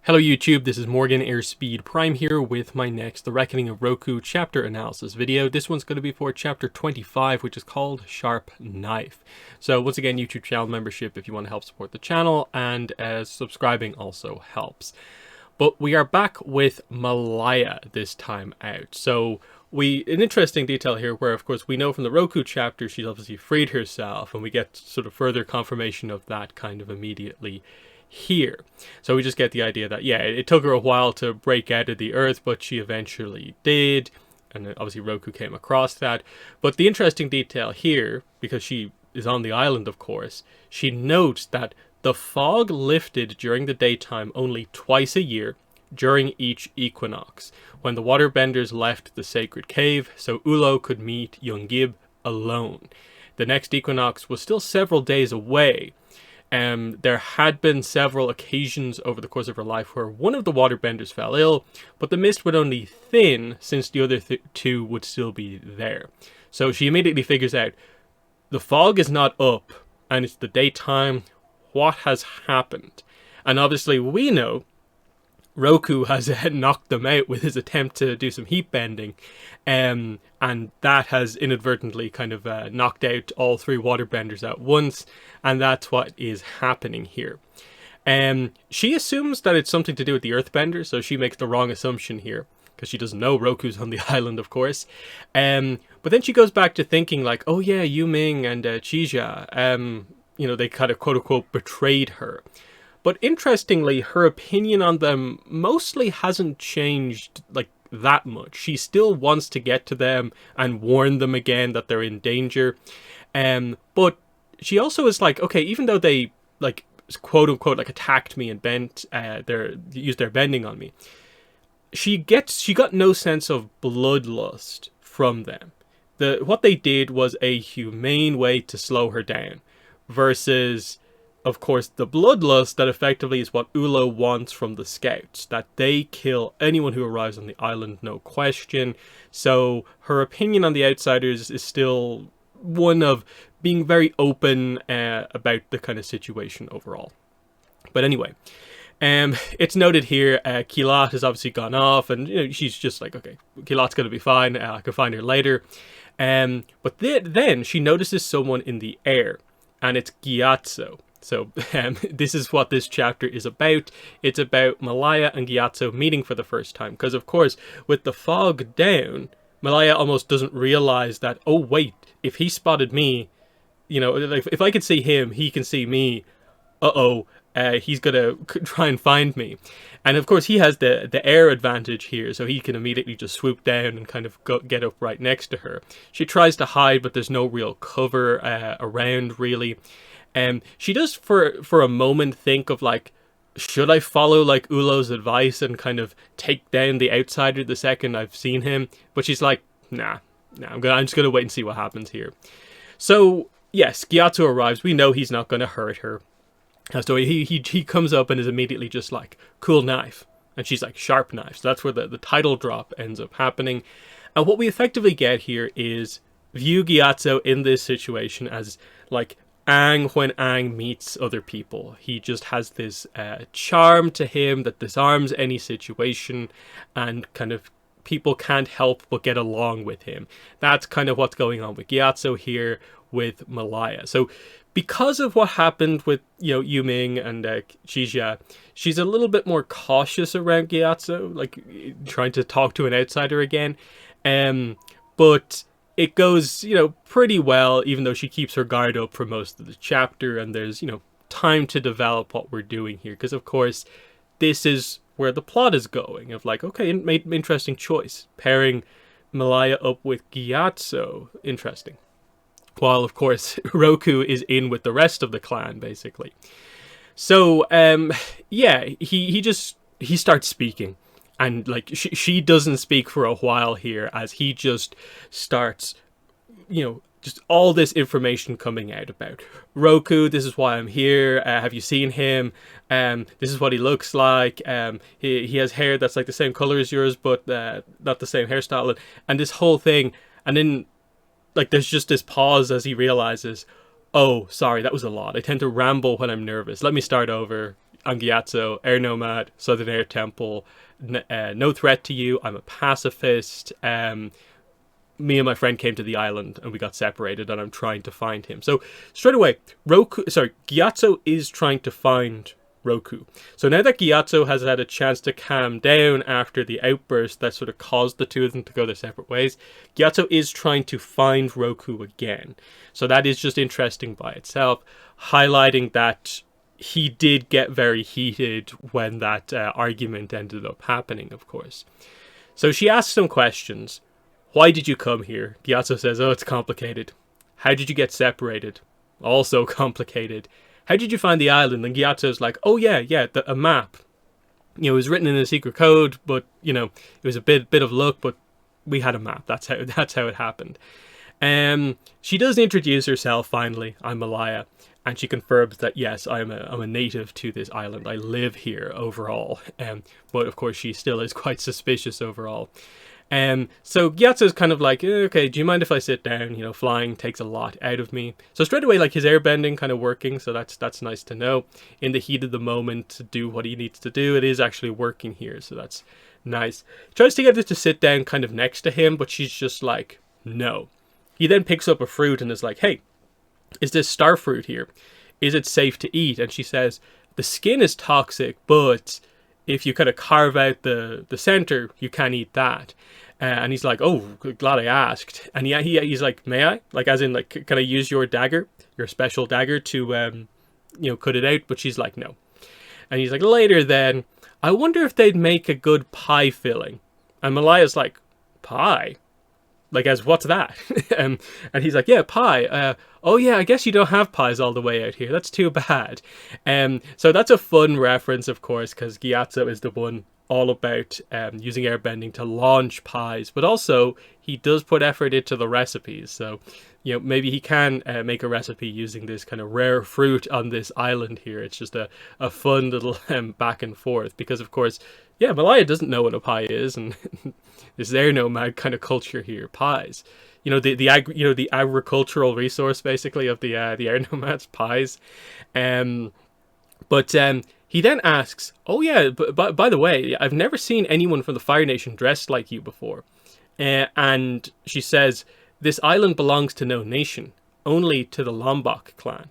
Hello YouTube, this is Morgan Airspeed Prime here with my next The Reckoning of Roku chapter analysis video. This one's going to be for chapter 25, which is called Sharp Knife. So once again, YouTube channel membership if you want to help support the channel, and subscribing also helps. But we are back with Malaya this time out. So an interesting detail here where, of course, we know from the Roku chapter she's obviously freed herself, and we get sort of further confirmation of that kind of immediately here. So we just get the idea that, yeah, it took her a while to break out of the earth, but she eventually did. And obviously Roku came across that. But the interesting detail here, because she is on the island, of course, she notes that the fog lifted during the daytime only twice a year during each equinox, when the waterbenders left the sacred cave, so Ulo could meet Yungib alone. The next equinox was still several days away. There had been several occasions over the course of her life where one of the waterbenders fell ill, but the mist would only thin since the other two would still be there. So she immediately figures out, the fog is not up, and it's the daytime. What has happened? And obviously we know Roku has knocked them out with his attempt to do some heat bending, and that has inadvertently kind of knocked out all three waterbenders at once, and that's what is happening here. She assumes that it's something to do with the earthbender, so she makes the wrong assumption here, because she doesn't know Roku's on the island, of course. But then she goes back to thinking like, oh yeah, Yu Ming and Chija, you know, they kind of quote-unquote betrayed her. But interestingly, her opinion on them mostly hasn't changed like that much. She still wants to get to them and warn them again that they're in danger. But she also is like, okay, even though they like quote unquote like attacked me and used their bending on me, she got no sense of bloodlust from them. What they did was a humane way to slow her down, versus, of course, the bloodlust that effectively is what Ulo wants from the scouts, that they kill anyone who arrives on the island, no question. So her opinion on the outsiders is still one of being very open about the kind of situation overall. But anyway, it's noted here, Kilat has obviously gone off, and you know, she's just like, okay, Kilat's going to be fine, I can find her later. But then she notices someone in the air, and it's Gyatso. So this is what this chapter is about. It's about Malaya and Gyatso meeting for the first time. Because, of course, with the fog down, Malaya almost doesn't realize that, oh, wait, if he spotted me, you know, like, if I could see him, he can see me. He's going to try and find me. And, of course, he has the air advantage here, so he can immediately just swoop down and kind of get up right next to her. She tries to hide, but there's no real cover around, really. She does for a moment think of like, should I follow like Ulo's advice and kind of take down the outsider the second I've seen him? But she's like, nah, I'm just gonna wait and see what happens here. So yes, Gyatso arrives. We know he's not gonna hurt her. So he comes up and is immediately just like, cool knife, and she's like, sharp knife. So that's where the title drop ends up happening. And what we effectively get here is view Gyatso in this situation as like Aang when Aang meets other people. He just has this charm to him that disarms any situation, and kind of people can't help but get along with him. That's kind of what's going on with Gyatso here with Malaya. So because of what happened with, you know, Yu Ming and Chija, she's a little bit more cautious around Gyatso, like trying to talk to an outsider again. But it goes, you know, pretty well, even though she keeps her guard up for most of the chapter, and there's, you know, time to develop what we're doing here. Because, of course, this is where the plot is going, of like, okay, made an interesting choice. Pairing Malaya up with Gyatso, interesting. While, of course, Roku is in with the rest of the clan, basically. So, yeah, he starts speaking. And, like, she doesn't speak for a while here, as he just starts, you know, just all this information coming out about Roku. This is why I'm here. Have you seen him? This is what he looks like. He has hair that's like the same color as yours, but not the same hairstyle. And this whole thing. And then, like, there's just this pause as he realizes, oh, sorry, that was a lot. I tend to ramble when I'm nervous. Let me start over. I'm Gyatso, air nomad, Southern Air Temple. No threat to you. I'm a pacifist. Me and my friend came to the island and we got separated, and I'm trying to find him. So straight away, Gyatso is trying to find Roku. So now that Gyatso has had a chance to calm down after the outburst that sort of caused the two of them to go their separate ways, Gyatso is trying to find Roku again. So that is just interesting by itself, highlighting that he did get very heated when that argument ended up happening, of course. So she asks some questions. Why did you come here? Gyatso says, oh, it's complicated. How did you get separated? Also complicated. How did you find the island? And Gyatso's like, oh yeah, a map. You know, it was written in a secret code, but, you know, it was a bit of luck, but we had a map. That's how it happened. She does introduce herself finally. I'm Malaya. And she confirms that, yes, I'm a native to this island. I live here overall. But of course, she still is quite suspicious overall. So Gyatso's kind of like, okay, do you mind if I sit down? You know, flying takes a lot out of me. So straight away, like, his airbending kind of working. So that's nice to know. In the heat of the moment, to do what he needs to do, it is actually working here. So that's nice. He tries to get her to sit down kind of next to him, but she's just like, no. He then picks up a fruit and is like, hey, is this star fruit here? Is it safe to eat? And she says, the skin is toxic, but if you kind of carve out the center, you can eat that. And he's like, oh, glad I asked. And he's like, may I? Like, as in, like, can I use your dagger, your special dagger to, you know, cut it out? But she's like, no. And he's like, later then, I wonder if they'd make a good pie filling. And Malaya's like, pie? Like, as what's that? And he's like, yeah, pie. Oh yeah, I guess you don't have pies all the way out here. That's too bad. So that's a fun reference, of course, because Gyatso is the one all about using airbending to launch pies, but also he does put effort into the recipes. So, you know, maybe he can make a recipe using this kind of rare fruit on this island here. It's just a fun little back and forth, because of course, yeah, Malaya doesn't know what a pie is, and this air nomad kind of culture here, pies. You know, the agricultural resource basically of the air nomads, pies. But he then asks, oh yeah, but by the way, I've never seen anyone from the Fire Nation dressed like you before. And she says, this island belongs to no nation, only to the Lombok clan.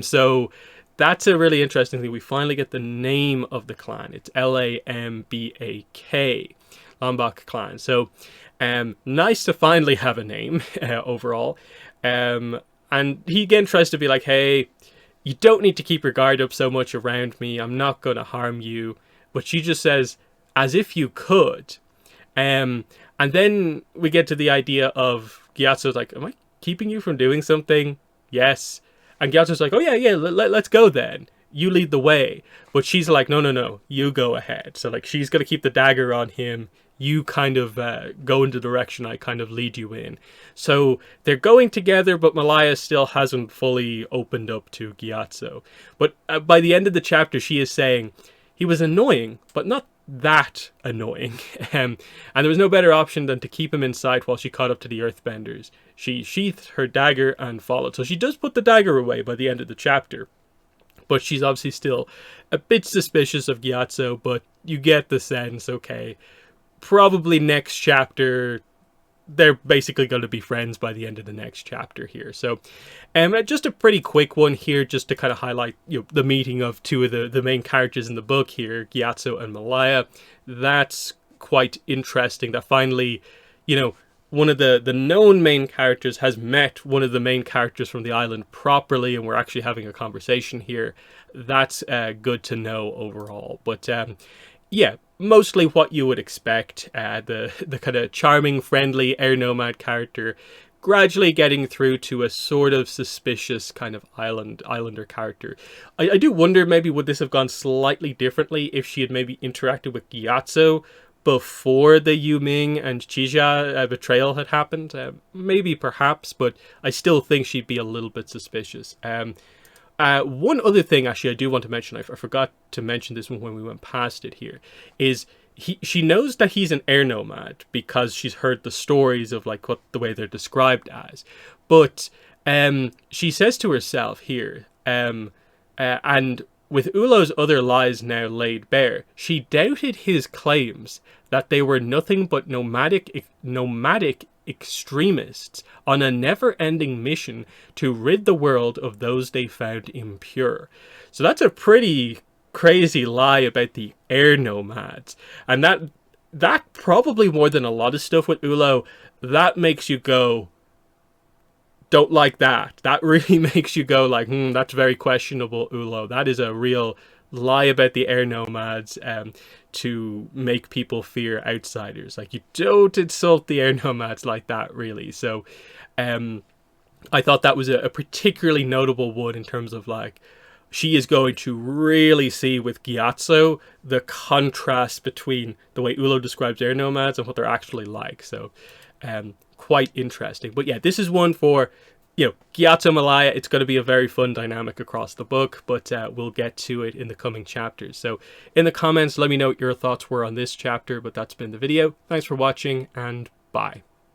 So that's a really interesting thing. We finally get the name of the clan. It's Lambak, Lombok clan. So nice to finally have a name overall. And he again tries to be like, hey, you don't need to keep your guard up so much around me. I'm not going to harm you. But she just says, as if you could. And then we get to the idea of Gyatso's like, am I keeping you from doing something? Yes. And Gyatso's like, oh yeah, let's go then. You lead the way. But she's like, no, you go ahead. So like, she's going to keep the dagger on him. You kind of go in the direction I kind of lead you in. So they're going together, but Malaya still hasn't fully opened up to Gyatso. But by the end of the chapter, she is saying, he was annoying, but not that annoying. And there was no better option than to keep him in sight while she caught up to the earthbenders. She sheathed her dagger and followed. So she does put the dagger away by the end of the chapter. But she's obviously still a bit suspicious of Gyatso, but you get the sense, okay, probably next chapter, they're basically going to be friends by the end of the next chapter here. So just a pretty quick one here, just to kind of highlight, you know, the meeting of two of the main characters in the book here, Gyatso and Malaya. That's quite interesting that finally, you know, one of the known main characters has met one of the main characters from the island properly, and we're actually having a conversation here. That's good to know overall. But yeah, mostly what you would expect. The kind of charming, friendly air nomad character gradually getting through to a sort of suspicious kind of islander character. I do wonder, maybe would this have gone slightly differently if she had maybe interacted with Gyatso before the Yu Ming and Chija betrayal had happened? Maybe, perhaps, but I still think she'd be a little bit suspicious. One other thing, actually, I do want to mention, I forgot to mention this one when we went past it here, is she knows that he's an air nomad because she's heard the stories of like the way they're described as. But she says to herself here, and with Ulo's other lies now laid bare, she doubted his claims that they were nothing but nomadic extremists on a never-ending mission to rid the world of those they found impure. So that's a pretty crazy lie about the air nomads, and that probably more than a lot of stuff with Ulo, that makes you go, don't like that. That really makes you go like, that's very questionable, Ulo. That is a real lie about the air nomads to make people fear outsiders. Like, you don't insult the air nomads like that, really. So I thought that was a particularly notable one in terms of like, she is going to really see with Gyatso the contrast between the way Ulo describes air nomads and what they're actually like. So quite interesting. But yeah, this is one for, Gyatso Malaya. It's going to be a very fun dynamic across the book, but we'll get to it in the coming chapters. So in the comments, let me know what your thoughts were on this chapter, but that's been the video. Thanks for watching, and bye.